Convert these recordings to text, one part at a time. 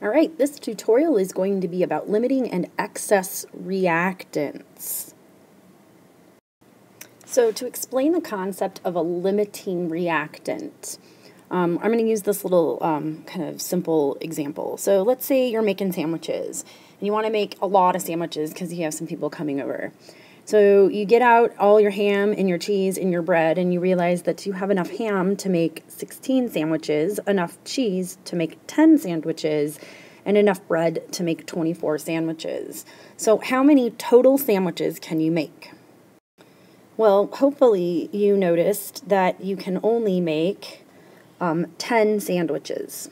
All right, this tutorial is going to be about limiting and excess reactants. So to explain the concept of a limiting reactant, I'm going to use this little kind of simple example. So let's say you're making sandwiches, and you want to make a lot of sandwiches because you have some people coming over. So you get out all your ham and your cheese and your bread, and you realize that you have enough ham to make 16 sandwiches, enough cheese to make 10 sandwiches, and enough bread to make 24 sandwiches. So how many total sandwiches can you make? Well, hopefully you noticed that you can only make 10 sandwiches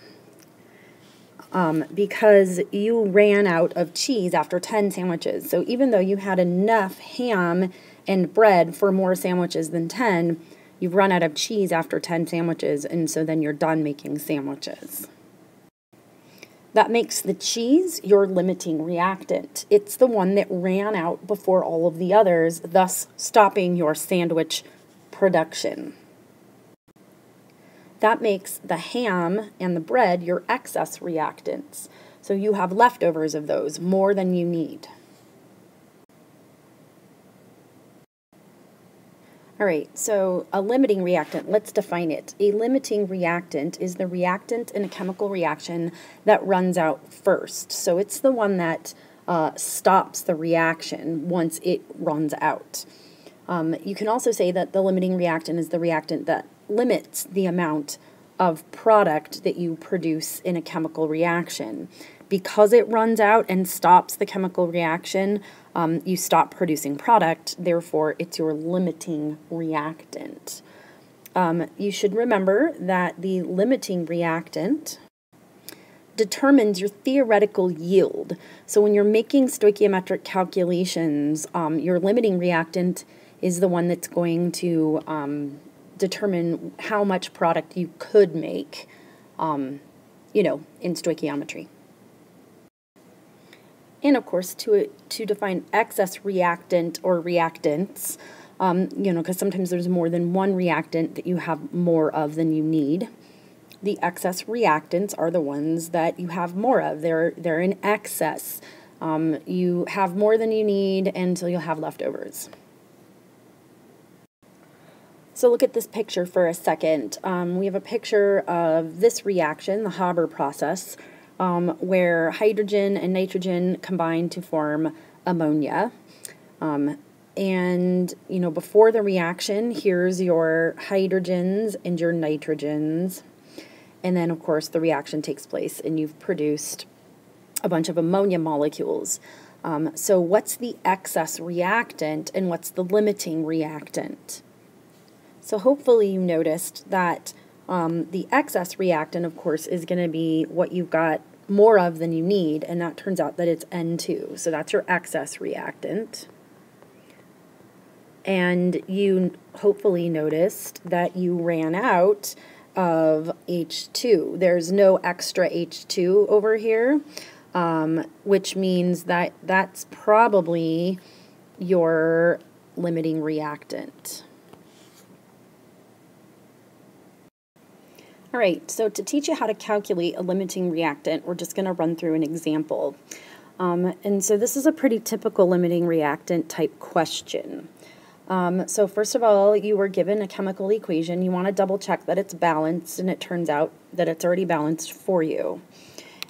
because you ran out of cheese after 10 sandwiches. So even though you had enough ham and bread for more sandwiches than 10, you've run out of cheese after 10 sandwiches, and so then you're done making sandwiches. That makes the cheese your limiting reactant. It's the one that ran out before all of the others, thus stopping your sandwich production. That makes the ham and the bread your excess reactants. So you have leftovers of those, more than you need. All right, so a limiting reactant, let's define it. A limiting reactant is the reactant in a chemical reaction that runs out first. So it's the one that stops the reaction once it runs out. You can also say that the limiting reactant is the reactant that limits the amount of product that you produce in a chemical reaction. Because it runs out and stops the chemical reaction, you stop producing product, therefore it's your limiting reactant. You should remember that the limiting reactant determines your theoretical yield. So when you're making stoichiometric calculations, your limiting reactant is the one that's going to determine how much product you could make, in stoichiometry. And of course, to define excess reactant or reactants, because sometimes there's more than one reactant that you have more of than you need. The excess reactants are the ones that you have more of. They're in excess. You have more than you need until you'll have leftovers. So look at this picture for a second. We have a picture of this reaction, the Haber process, where hydrogen and nitrogen combine to form ammonia. Before the reaction, here's your hydrogens and your nitrogens. And then, of course, the reaction takes place, and you've produced a bunch of ammonia molecules. So what's the excess reactant, and what's the limiting reactant? So hopefully you noticed that the excess reactant, of course, is going to be what you've got more of than you need, and that turns out that it's N2. So that's your excess reactant. And you hopefully noticed that you ran out of H2. There's no extra H2 over here, which means that that's probably your limiting reactant. All right, so to teach you how to calculate a limiting reactant, we're just going to run through an example. And so this is a pretty typical limiting reactant type question. So first of all, you were given a chemical equation. You want to double check that it's balanced, and it turns out that it's already balanced for you.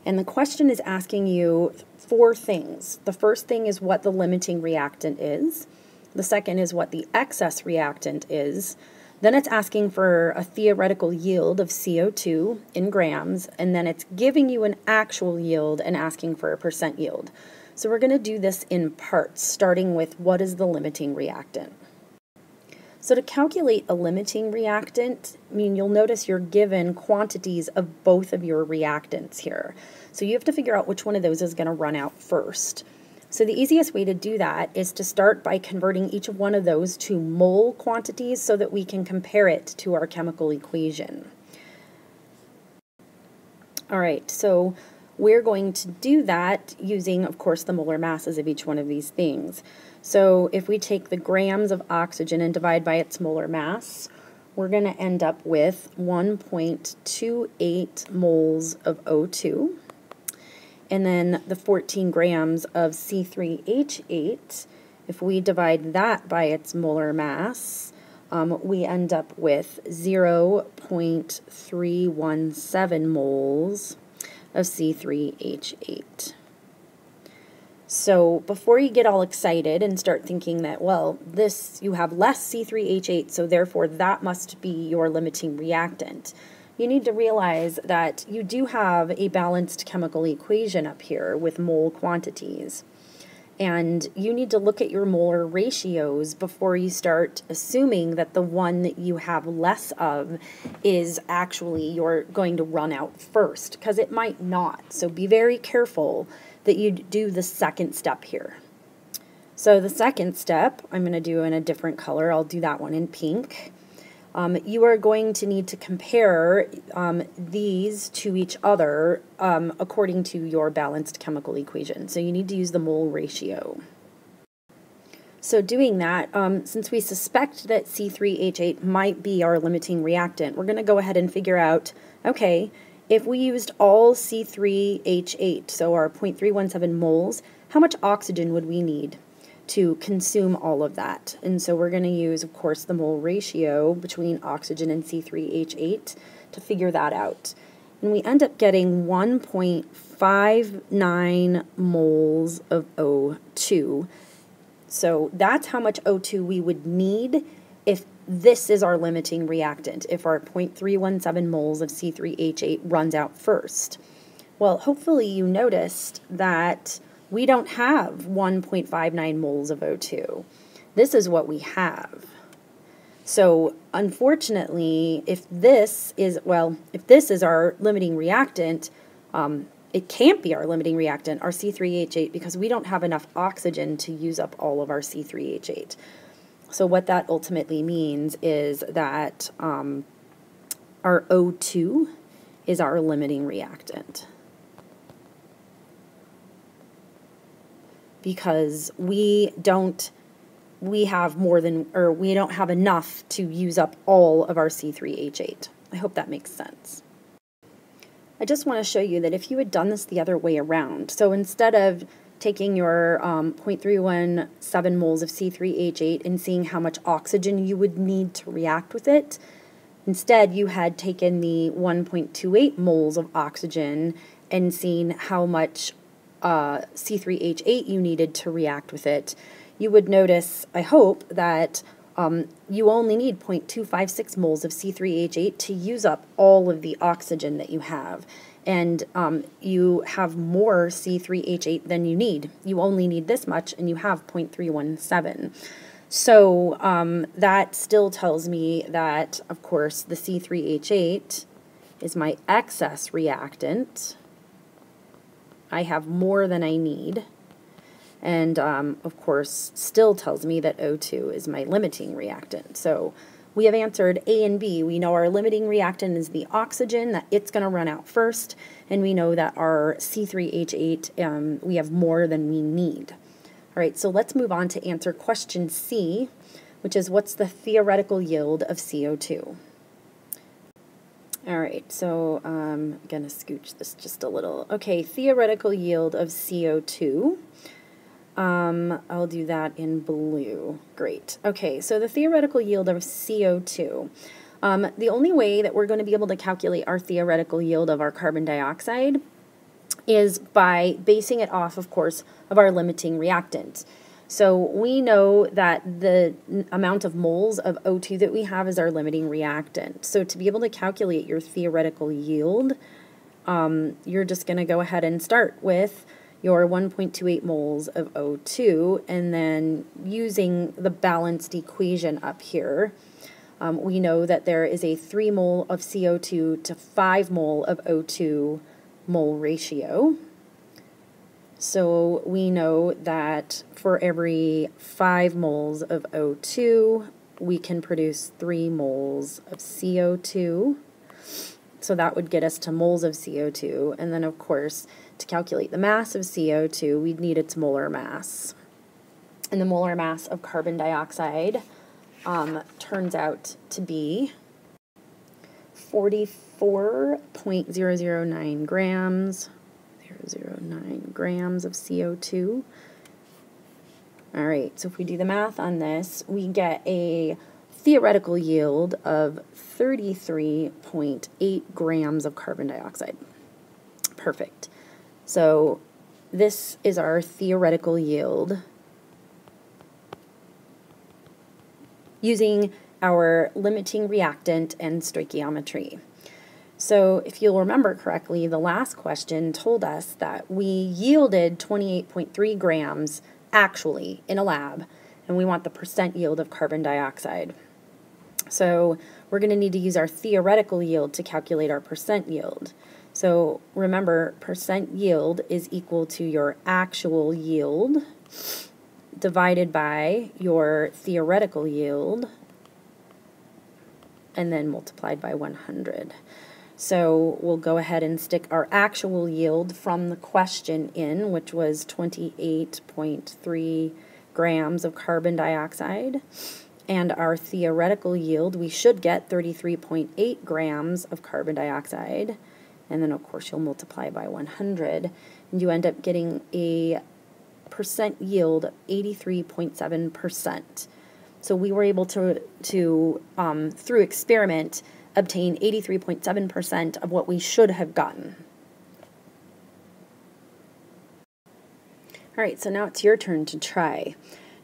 And the question is asking you 4 things. The first thing is what the limiting reactant is. The second is what the excess reactant is. Then it's asking for a theoretical yield of CO2 in grams, and then it's giving you an actual yield and asking for a percent yield. So we're going to do this in parts, starting with what is the limiting reactant. So to calculate a limiting reactant, you'll notice you're given quantities of both of your reactants here. So you have to figure out which one of those is going to run out first. So the easiest way to do that is to start by converting each of one of those to mole quantities so that we can compare it to our chemical equation. All right, so we're going to do that using, of course, the molar masses of each one of these things. So if we take the grams of oxygen and divide by its molar mass, we're going to end up with 1.28 moles of O2. and then the 14 grams of C3H8, if we divide that by its molar mass, we end up with 0.317 moles of C3H8. So before you get all excited and start thinking that, well, you have less C3H8, so therefore that must be your limiting reactant, you need to realize that you do have a balanced chemical equation up here with mole quantities. And you need to look at your molar ratios before you start assuming that the one that you have less of is actually you're going to run out first, because it might not. So be very careful that you do the second step here. So the second step, I'm going to do in a different color. I'll do that one in pink. You are going to need to compare these to each other according to your balanced chemical equation. So you need to use the mole ratio. So doing that, since we suspect that C3H8 might be our limiting reactant, we're going to go ahead and figure out, okay, if we used all C3H8, so our 0.317 moles, how much oxygen would we need to consume all of that? And so we're going to use, of course, the mole ratio between oxygen and C3H8 to figure that out. And we end up getting 1.59 moles of O2. So that's how much O2 we would need if this is our limiting reactant, if our 0.317 moles of C3H8 runs out first. Well, hopefully you noticed that we don't have 1.59 moles of O2. This is what we have. So unfortunately, if this is our limiting reactant, it can't be our limiting reactant, our C3H8, because we don't have enough oxygen to use up all of our C3H8. So what that ultimately means is that our O2 is our limiting reactant, because we don't have enough to use up all of our C3H8. I hope that makes sense. I just want to show you that if you had done this the other way around, so instead of taking your 0.317 moles of C3H8 and seeing how much oxygen you would need to react with it, instead you had taken the 1.28 moles of oxygen and seen how much C3H8 you needed to react with it, you would notice, I hope, that you only need 0.256 moles of C3H8 to use up all of the oxygen that you have. And you have more C3H8 than you need. You only need this much, and you have 0.317. So that still tells me that, of course, the C3H8 is my excess reactant. I have more than I need. And, of course, still tells me that O2 is my limiting reactant. So we have answered A and B. We know our limiting reactant is the oxygen, that it's going to run out first, and we know that our C3H8, we have more than we need. All right, so let's move on to answer question C, which is what's the theoretical yield of CO2? All right, so I'm going to scooch this just a little. Okay, theoretical yield of CO2. I'll do that in blue. Great. Okay, so the theoretical yield of CO2. The only way that we're going to be able to calculate our theoretical yield of our carbon dioxide is by basing it off, of course, of our limiting reactant. So we know that the amount of moles of O2 that we have is our limiting reactant. So to be able to calculate your theoretical yield, you're just going to go ahead and start with your 1.28 moles of O2, and then using the balanced equation up here, we know that there is a 3 mole of CO2 to 5 mole of O2 mole ratio. So we know that for every 5 moles of O2, we can produce 3 moles of CO2. So that would get us to moles of CO2, and then of course, to calculate the mass of CO2, we'd need its molar mass. And the molar mass of carbon dioxide turns out to be 44.009 grams. There 0.009 grams of CO2. All right, so if we do the math on this, we get a theoretical yield of 33.8 grams of carbon dioxide. Perfect. So this is our theoretical yield using our limiting reactant and stoichiometry. So if you'll remember correctly, the last question told us that we yielded 28.3 grams actually in a lab, and we want the percent yield of carbon dioxide. So we're going to need to use our theoretical yield to calculate our percent yield. So remember, percent yield is equal to your actual yield divided by your theoretical yield and then multiplied by 100. So we'll go ahead and stick our actual yield from the question in, which was 28.3 grams of carbon dioxide. And our theoretical yield, we should get 33.8 grams of carbon dioxide. And then, of course, you'll multiply by 100. And you end up getting a percent yield of 83.7%. So we were able to through experiment, obtain 83.7% of what we should have gotten. All right, so now it's your turn to try.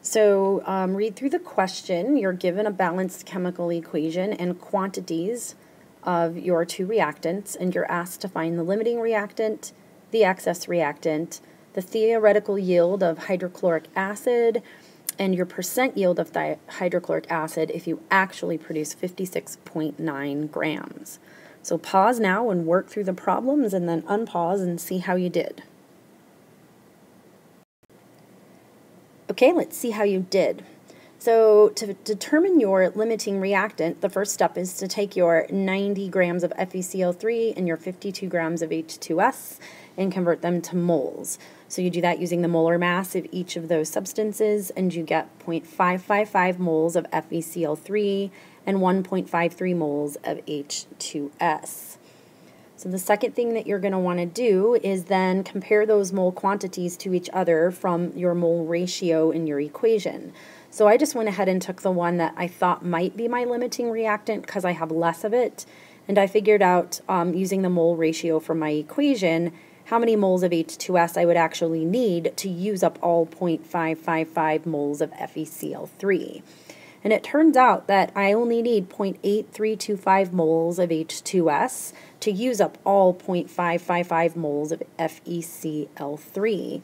So read through the question. You're given a balanced chemical equation and quantities of your two reactants, and you're asked to find the limiting reactant, the excess reactant, the theoretical yield of hydrochloric acid, and your percent yield of hydrochloric acid if you actually produce 56.9 grams. So pause now and work through the problems, and then unpause and see how you did. Okay, let's see how you did. So to determine your limiting reactant, the first step is to take your 90 grams of FeCl3 and your 52 grams of H2S and convert them to moles. So you do that using the molar mass of each of those substances, and you get 0.555 moles of FeCl3 and 1.53 moles of H2S. So the second thing that you're going to want to do is then compare those mole quantities to each other from your mole ratio in your equation. So I just went ahead and took the one that I thought might be my limiting reactant because I have less of it, and I figured out using the mole ratio from my equation how many moles of H2S I would actually need to use up all 0.555 moles of FeCl3. And it turns out that I only need 0.8325 moles of H2S to use up all 0.555 moles of FeCl3.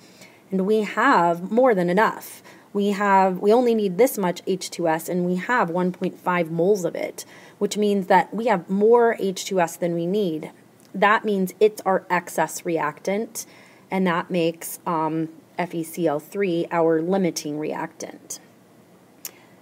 And we have more than enough. We only need this much H2S, and we have 1.5 moles of it, which means that we have more H2S than we need. That means it's our excess reactant, and that makes FeCl3 our limiting reactant.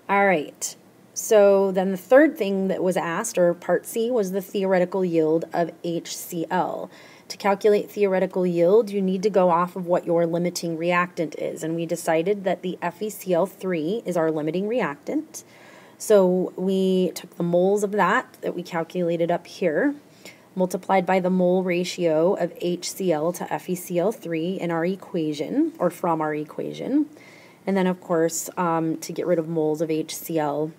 All right, so then the third thing that was asked, or part C, was the theoretical yield of HCl. To calculate theoretical yield, you need to go off of what your limiting reactant is, and we decided that the FeCl3 is our limiting reactant. So we took the moles of that we calculated up here, multiplied by the mole ratio of HCl to FeCl3 in our equation, or from our equation. And then, of course, to get rid of moles of HCl,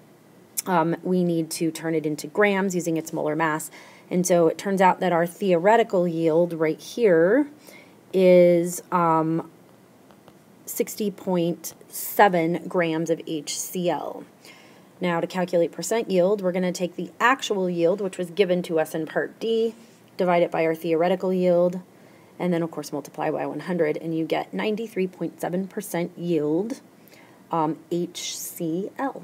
we need to turn it into grams using its molar mass. And so it turns out that our theoretical yield right here is 60.7 grams of HCl. Now, to calculate percent yield, we're going to take the actual yield, which was given to us in Part D, divide it by our theoretical yield, and then, of course, multiply by 100, and you get 93.7% yield HCl.